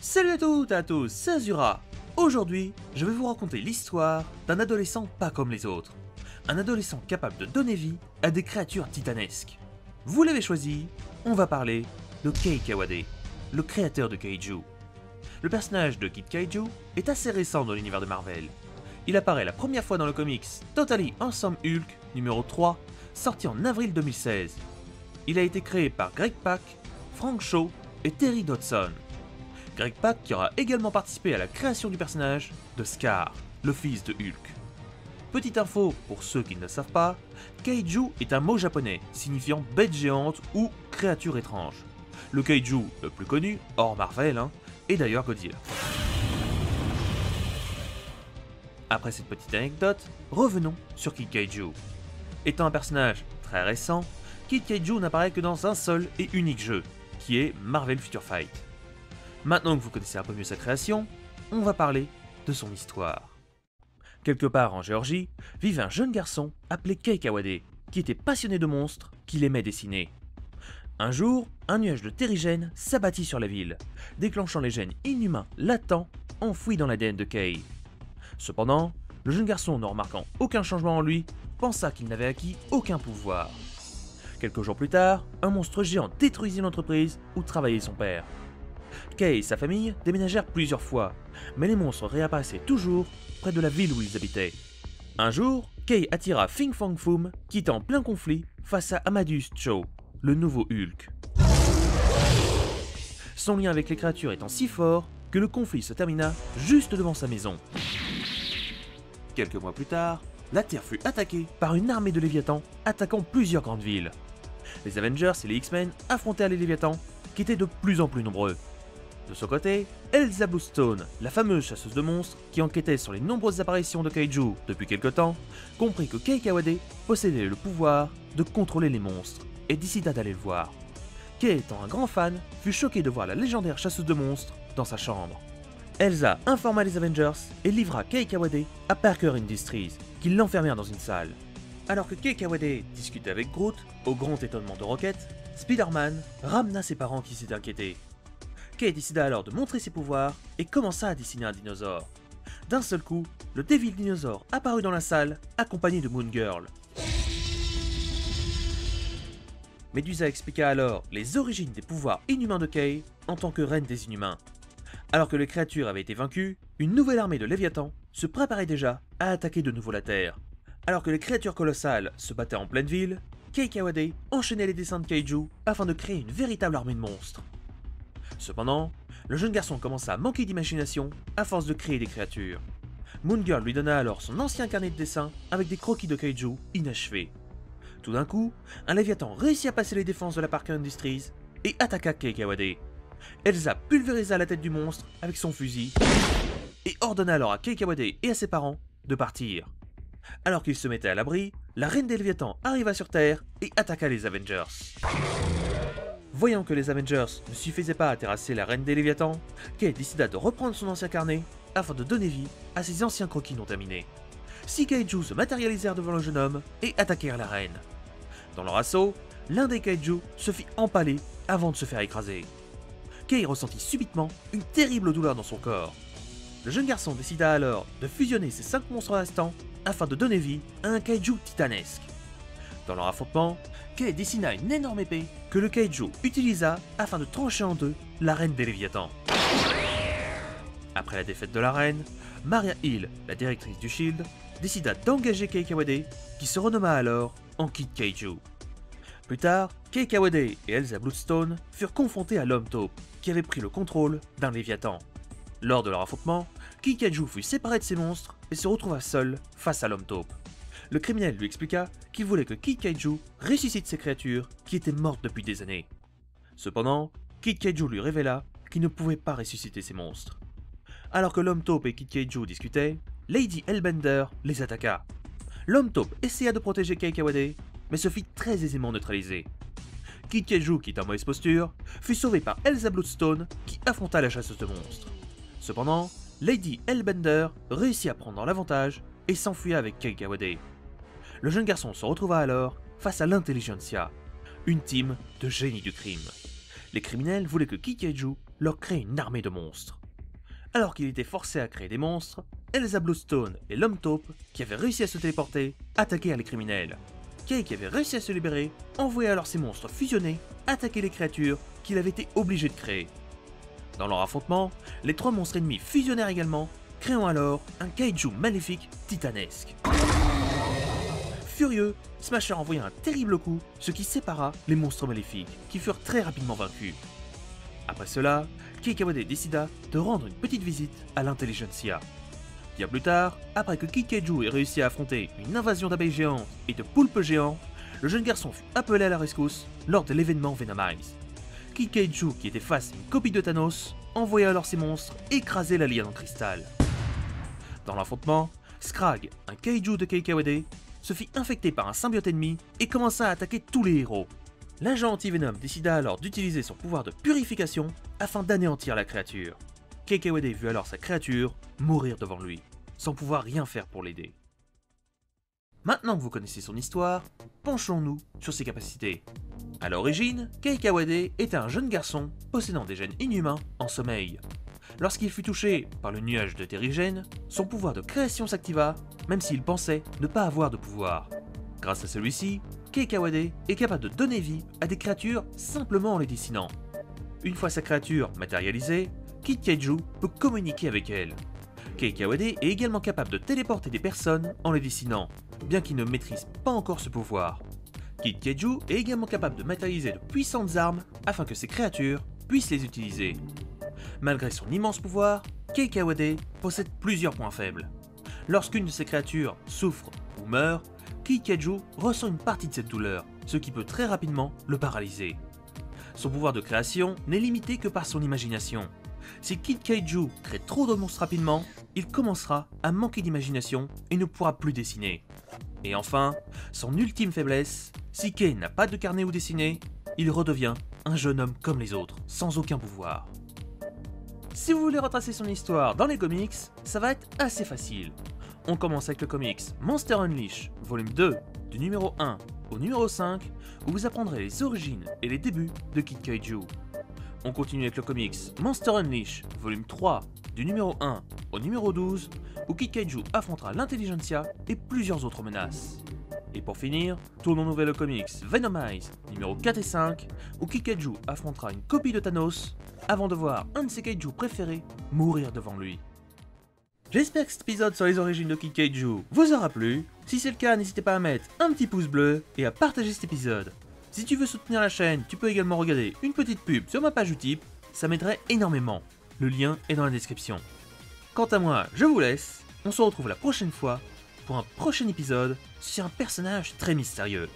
Salut à toutes et à tous, c'est Azura. Aujourd'hui, je vais vous raconter l'histoire d'un adolescent pas comme les autres. Un adolescent capable de donner vie à des créatures titanesques. Vous l'avez choisi, on va parler de Kei Kawade, le créateur de Kaiju. Le personnage de Kid Kaiju est assez récent dans l'univers de Marvel. Il apparaît la première fois dans le comics Totally Awesome Hulk numéro 3, sorti en avril 2016. Il a été créé par Greg Pak, Frank Shaw et Terry Dodson. Greg Pak qui aura également participé à la création du personnage de Scar, le fils de Hulk. Petite info pour ceux qui ne le savent pas, Kaiju est un mot japonais signifiant bête géante ou créature étrange. Le Kaiju le plus connu, hors Marvel, est d'ailleurs Godzilla. Après cette petite anecdote, revenons sur Kid Kaiju. Étant un personnage très récent, Kid Kaiju n'apparaît que dans un seul et unique jeu, qui est Marvel Future Fight. Maintenant que vous connaissez un peu mieux sa création, on va parler de son histoire. Quelque part en Géorgie, vivait un jeune garçon appelé Kei Kawade, qui était passionné de monstres qu'il aimait dessiner. Un jour, un nuage de terrigène s'abattit sur la ville, déclenchant les gènes inhumains latents enfouis dans l'ADN de Kei. Cependant, le jeune garçon, ne remarquant aucun changement en lui, pensa qu'il n'avait acquis aucun pouvoir. Quelques jours plus tard, un monstre géant détruisit l'entreprise où travaillait son père. Kei et sa famille déménagèrent plusieurs fois, mais les monstres réapparaissaient toujours près de la ville où ils habitaient. Un jour, Kei attira Fin Fang Foom qui était en plein conflit face à Amadeus Cho, le nouveau Hulk. Son lien avec les créatures étant si fort que le conflit se termina juste devant sa maison. Quelques mois plus tard, la Terre fut attaquée par une armée de Léviathans attaquant plusieurs grandes villes. Les Avengers et les X-Men affrontèrent les Léviathans qui étaient de plus en plus nombreux. De son côté, Elsa Bluestone, la fameuse chasseuse de monstres qui enquêtait sur les nombreuses apparitions de Kaiju depuis quelque temps, comprit que Kei Kawade possédait le pouvoir de contrôler les monstres et décida d'aller le voir. Kei, étant un grand fan, fut choqué de voir la légendaire chasseuse de monstres dans sa chambre. Elsa informa les Avengers et livra Kei Kawade à Parker Industries, qui l'enfermèrent dans une salle. Alors que Kei Kawade discutait avec Groot, au grand étonnement de Rocket, Spider-Man ramena ses parents qui s'étaient inquiétés. Kei décida alors de montrer ses pouvoirs et commença à dessiner un dinosaure. D'un seul coup, le Devil Dinosaur apparut dans la salle, accompagné de Moon Girl. Medusa expliqua alors les origines des pouvoirs inhumains de Kei en tant que reine des inhumains. Alors que les créatures avaient été vaincues, une nouvelle armée de Léviathans se préparait déjà à attaquer de nouveau la Terre. Alors que les créatures colossales se battaient en pleine ville, Kei Kawade enchaînait les dessins de Kaiju afin de créer une véritable armée de monstres. Cependant, le jeune garçon commença à manquer d'imagination à force de créer des créatures. Moon Girl lui donna alors son ancien carnet de dessin avec des croquis de Kaiju inachevés. Tout d'un coup, un Léviathan réussit à passer les défenses de la Parker Industries et attaqua Kei Kawade. Elsa pulvérisa la tête du monstre avec son fusil et ordonna alors à Kei Kawade et à ses parents de partir. Alors qu'ils se mettaient à l'abri, la reine des Léviathans arriva sur Terre et attaqua les Avengers. Voyant que les Avengers ne suffisaient pas à terrasser la reine des Léviathans, Kei décida de reprendre son ancien carnet afin de donner vie à ses anciens croquis non terminés. 6 Kaiju se matérialisèrent devant le jeune homme et attaquèrent la reine. Dans leur assaut, l'un des Kaiju se fit empaler avant de se faire écraser. Kei ressentit subitement une terrible douleur dans son corps. Le jeune garçon décida alors de fusionner ces 5 monstres restants afin de donner vie à un Kaiju titanesque. Dans leur affrontement, Kei dessina une énorme épée que le Kaiju utilisa afin de trancher en deux la reine des Léviathans. Après la défaite de la reine, Maria Hill, la directrice du SHIELD, décida d'engager Kei Kawade, qui se renomma alors en Kid Kaiju. Plus tard, Kei Kawade et Elsa Bluestone furent confrontés à l'homme taupe, qui avait pris le contrôle d'un Léviathan. Lors de leur affrontement, Kid Kaiju fut séparé de ses monstres et se retrouva seul face à l'homme taupe. Le criminel lui expliqua qu'il voulait que Kid Kaiju ressuscite ses créatures qui étaient mortes depuis des années. Cependant, Kid Kaiju lui révéla qu'il ne pouvait pas ressusciter ses monstres. Alors que l'homme taupe et Kid Kaiju discutaient, Lady Hellbender les attaqua. L'homme taupe essaya de protéger Kei Kawade, mais se fit très aisément neutraliser. Kid Kaiju, qui était en mauvaise posture, fut sauvé par Elsa Bluestone qui affronta la chasseuse de monstres. Cependant, Lady Hellbender réussit à prendre l'avantage et s'enfuit avec Kei Kawade. Le jeune garçon se retrouva alors face à l'Intelligentsia, une team de génies du crime. Les criminels voulaient que Kid Kaiju leur crée une armée de monstres. Alors qu'il était forcé à créer des monstres, Elsa Bluestone et l'homme taupe, qui avaient réussi à se téléporter, attaquèrent les criminels. Kay, qui avait réussi à se libérer, envoya alors ses monstres fusionnés attaquer les créatures qu'il avait été obligé de créer. Dans leur affrontement, les 3 monstres ennemis fusionnèrent également, créant alors un kaiju maléfique titanesque. Furieux, Smasher envoya un terrible coup, ce qui sépara les monstres maléfiques, qui furent très rapidement vaincus. Après cela, Kay Kawade décida de rendre une petite visite à l'Intelligentsia. Bien plus tard, après que Kid Kaiju ait réussi à affronter une invasion d'abeilles géantes et de poulpes géants, le jeune garçon fut appelé à la rescousse lors de l'événement Venomize. Kid Kaiju, qui était face à une copie de Thanos, envoya alors ses monstres écraser la liane en cristal. Dans l'affrontement, Scrag, un Kaiju de Kay Kawade, se fit infecter par un symbiote ennemi et commença à attaquer tous les héros. L'agent anti-Venom décida alors d'utiliser son pouvoir de purification afin d'anéantir la créature. Kay Kawade vit alors sa créature mourir devant lui, sans pouvoir rien faire pour l'aider. Maintenant que vous connaissez son histoire, penchons-nous sur ses capacités. A l'origine, Kay Kawade était un jeune garçon possédant des gènes inhumains en sommeil. Lorsqu'il fut touché par le nuage de terrigène, son pouvoir de création s'activa, même s'il pensait ne pas avoir de pouvoir. Grâce à celui-ci, Kay Kawade est capable de donner vie à des créatures simplement en les dessinant. Une fois sa créature matérialisée, Kid Kaiju peut communiquer avec elle. Kay Kawade est également capable de téléporter des personnes en les dessinant, bien qu'il ne maîtrise pas encore ce pouvoir. Kid Kaiju est également capable de matérialiser de puissantes armes afin que ses créatures puissent les utiliser. Malgré son immense pouvoir, Kay Kawade possède plusieurs points faibles. Lorsqu'une de ses créatures souffre ou meurt, Kid Kaiju ressent une partie de cette douleur, ce qui peut très rapidement le paralyser. Son pouvoir de création n'est limité que par son imagination. Si Kid Kaiju crée trop de monstres rapidement, il commencera à manquer d'imagination et ne pourra plus dessiner. Et enfin, son ultime faiblesse, si Kay n'a pas de carnet où dessiner, il redevient un jeune homme comme les autres, sans aucun pouvoir. Si vous voulez retracer son histoire dans les comics, ça va être assez facile. On commence avec le comics Monster Unleashed, volume 2, du numéro 1 au numéro 5, où vous apprendrez les origines et les débuts de Kid Kaiju. On continue avec le comics Monster Unleashed, volume 3, du numéro 1 au numéro 12, où Kid Kaiju affrontera l'Intelligentsia et plusieurs autres menaces. Et pour finir, tournons-nous vers le comics Venomize, numéro 4 et 5, où Kid Kaiju affrontera une copie de Thanos, avant de voir un de ses kaiju préférés mourir devant lui. J'espère que cet épisode sur les origines de Kid Kaiju vous aura plu. Si c'est le cas, n'hésitez pas à mettre un petit pouce bleu et à partager cet épisode. Si tu veux soutenir la chaîne, tu peux également regarder une petite pub sur ma page Utip, ça m'aiderait énormément. Le lien est dans la description. Quant à moi, je vous laisse, on se retrouve la prochaine fois pour un prochain épisode sur un personnage très mystérieux.